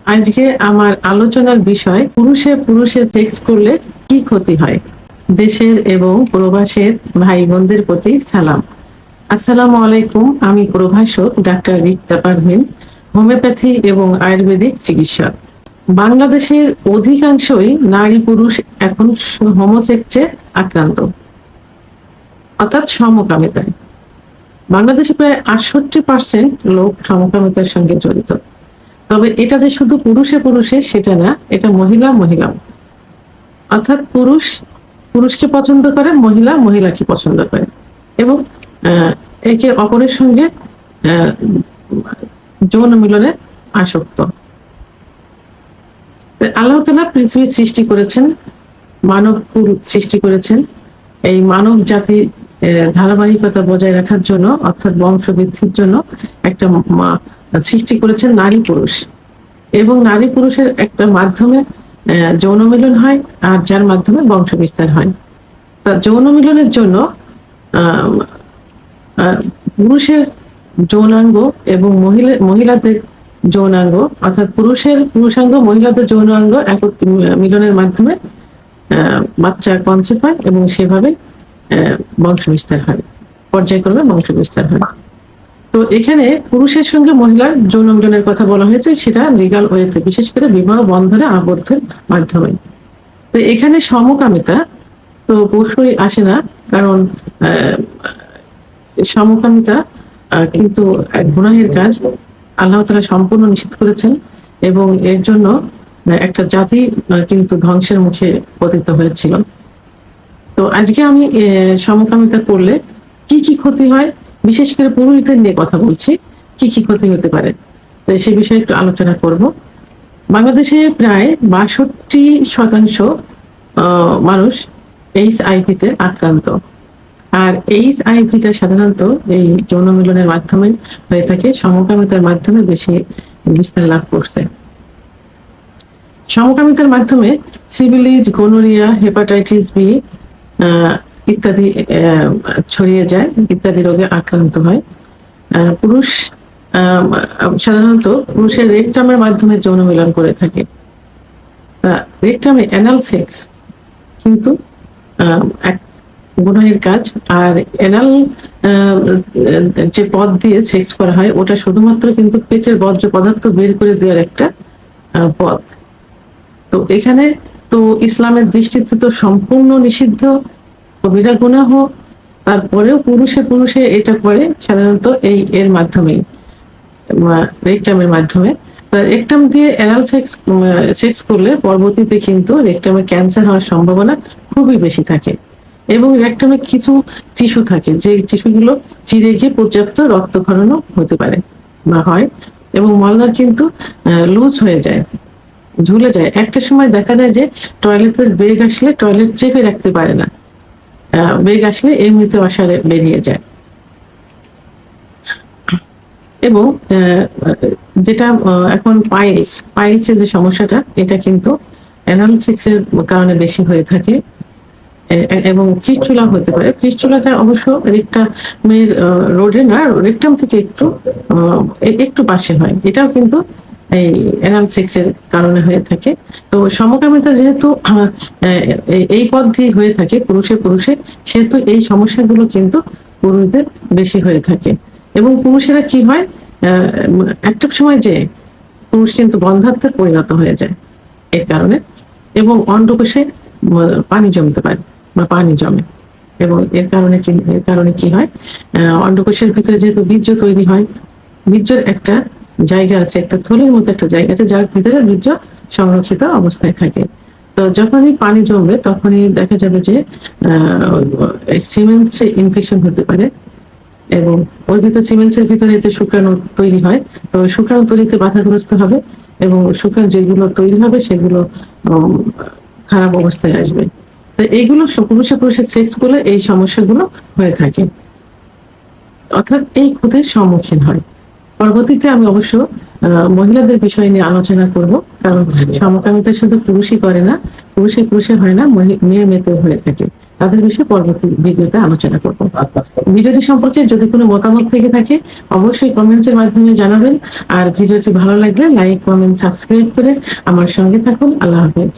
আজকে আমার আলোচনার বিষয় পুরুষে পুরুষে সেক্স করলে কি ক্ষতি হয়। দেশের এবং প্রবাসের ভাই বোনদের প্রতি সালাম। আসসালামু আলাইকুম। আমি প্রভাষক ডাক্তার রিক্তা পারভিন, হোমিওপ্যাথি এবং আয়ুর্বেদিক চিকিৎসক। বাংলাদেশের অধিকাংশই নারী পুরুষ এখন হোমোসেক্সে আক্রান্ত, অর্থাৎ সমকামিতায়। বাংলাদেশে প্রায় 68% লোক সমকামিতার সঙ্গে জড়িত। তবে এটা যে শুধু পুরুষে পুরুষে সেটা না, এটা মহিলা মহিলা, অর্থাৎ পুরুষ পুরুষকে পছন্দ করে, মহিলা মহিলাকে পছন্দ করে এবং একে অপরের সঙ্গে যৌন মিলনে আসক্ত। আল্লাহ তাআলা পৃথিবী সৃষ্টি করেছেন, মানব কুল সৃষ্টি করেছেন এই মানব জাতির ধারাবাহিকতা বজায় রাখার জন্য, অর্থাৎ বংশবৃদ্ধির জন্য একটা সৃষ্টি করেছেন নারী পুরুষ, এবং নারী পুরুষের একটা মাধ্যমে যৌন মিলন হয় আর যার মাধ্যমে বংশ বিস্তার হয়। তা যৌন মিলনের জন্য পুরুষের যৌনাঙ্গ এবং মহিলাদের যৌনাঙ্গ, অর্থাৎ পুরুষের পুরুষাঙ্গ মহিলাদের যৌনাঙ্গ মিলনের মাধ্যমে বাচ্চা কনসেপ্ট হয় এবং সেভাবে বংশ বিস্তার হয়, পর্যায়ক্রমে বংশ বিস্তার হয়। তো এখানে পুরুষের সঙ্গে মহিলার যৌন মিলনের কথা বলা হয়েছে, সেটা লিগাল ওয়েতে, বিশেষ করে বিবাহ বন্ধনে আবদ্ধের মাধ্যমে। তো এখানে সমকামিতা তো অবশ্যই আসে না, কারণ সমকামিতা কিন্তু এক গুনাহের কাজ, আল্লাহ তাআলা সম্পূর্ণ নিষেধ করেছেন এবং এর জন্য একটা জাতি কিন্তু ধ্বংসের মুখে পতিত হয়েছিল। তো আজকে আমি সমকামিতা করলে কি কি ক্ষতি হয়, বিশেষ করে পুরুষদের নিয়ে কথা বলছি, কি কি ক্ষতি হতে পারে, তো সে বিষয়ে একটু আলোচনা করব। বাংলাদেশে প্রায় 62% মানুষ এইচআইভি-তে আক্রান্ত, আর এইচআইভিটা সাধারণত এই যৌন মিলনের মাধ্যমে হয়ে থাকে, সমকামিতার মাধ্যমে বেশি বিস্তার লাভ করছে। সমকামিতার মাধ্যমে সিফিলিস, গোনোরিয়া, হেপাটাইটিস বি ইত্যাদি ছড়িয়ে যায়, ইত্যাদি রোগে আক্রান্ত হয়। পুরুষ সাধারণত পুরুষের রেকটামের মাধ্যমে যৌন মিলন করে থাকে। রেকটামে অ্যানাল সেক্স কিন্তু এক গুনাহের কাজ, আর অ্যানাল যে পথ দিয়ে সেক্স করা হয় ওটা শুধুমাত্র কিন্তু পেটের বর্জ্য পদার্থ বের করে দেওয়ার একটা পথ। তো এখানে তো ইসলামের দৃষ্টিতে তো সম্পূর্ণ নিষিদ্ধ, কবিরা গুনাহ, তারপরেও পুরুষে পুরুষে এটা করে সাধারণত এর মাধ্যমেই, রেকটামের মাধ্যমে। রেকটাম দিয়ে অ্যানাল সেক্স করলে পরবর্তীতে কিন্তু রেকটামে ক্যান্সার হওয়ার সম্ভাবনা খুবই বেশি থাকে, এবং রেকটামে কিছু টিস্যু থাকে যে টিস্যুগুলো চিরে গিয়ে পর্যাপ্ত রক্তক্ষরণও হতে পারে বা হয়, এবং মলদ্বার কিন্তু লুজ হয়ে যায়, ঝুলে যায়। একটা সময় দেখা যায় যে টয়লেটের বেগ আসলে টয়লেট চেপে রাখতে পারে না, বেগ আসলে এমনিতে আসারে বেরিয়ে যায়। এবং যেটা এখন পাইলসের যে সমস্যাটা, এটা কিন্তু অ্যানাল সেক্সের কারণে বেশি হয়ে থাকে, এবং ফিস্টুলা হতে পারে। ফিস্টুলাটা অবশ্য রেকটামের রোডে না, রেকটাম থেকে একটু পাশে হয়, এটাও কিন্তু এই অ্যানাল সেক্সের কারণে হয়ে থাকে। তো সমকামিতা যেহেতু এই পথ দিয়ে হয়ে থাকে পুরুষে পুরুষে, সেহেতু এই সমস্যাগুলো কিন্তু পুরুষদের বেশি হয়ে থাকে। এবং পুরুষেরা কি হয়, একটা সময় যে পুরুষ কিন্তু বন্ধ্যাত্বে পরিণত হয়ে যায় এর কারণে, এবং অন্ডকোষে পানি জমতে পারে বা পানি জমে, এবং এর কারণে কি হয়, অন্ডকোষের ভিতরে যেহেতু বীর্য তৈরি হয়, বীর্যের একটা জায়গা আছে, একটা থলির মতো একটা জায়গা আছে যার ভিতরে বীর্য সংরক্ষিত অবস্থায় থাকে। তো যখনই পানি জমবে তখনই দেখা যাবে যে সিমেন্সে ইনফেকশন হতে পারে, এবং ওই ভিতরে সিমেন্সের ভিতরে যে শুক্রাণু তৈরি হয়, তো শুক্রাণু তৈরিতে বাধাগ্রস্ত হবে, এবং শুক্রাণু যেগুলো তৈরি হবে সেগুলো খারাপ অবস্থায় আসবে। তো এইগুলো পুরুষে পুরুষের সেক্স করলে এই সমস্যাগুলো হয়ে থাকে, অর্থাৎ এই ক্ষতির সম্মুখীন হয়। পরবর্তীতে আমি অবশ্য মহিলাদের বিষয় নিয়ে আলোচনা করব, কারণ সমকামিতা শুধু পুরুষই করে না, পুরুষে হয় না, মেয়ে মেয়েতেও হয়ে থাকে। তাদের বিষয়ে পরবর্তী ভিডিওতে আলোচনা করব। ভিডিওটি সম্পর্কে যদি কোনো মতামত থেকে থাকে অবশ্যই কমেন্টস এর মাধ্যমে জানাবেন। আর ভিডিওটি ভালো লাগলে লাইক, কমেন্ট, সাবস্ক্রাইব করে আমার সঙ্গে থাকুন। আল্লাহ হাফেজ।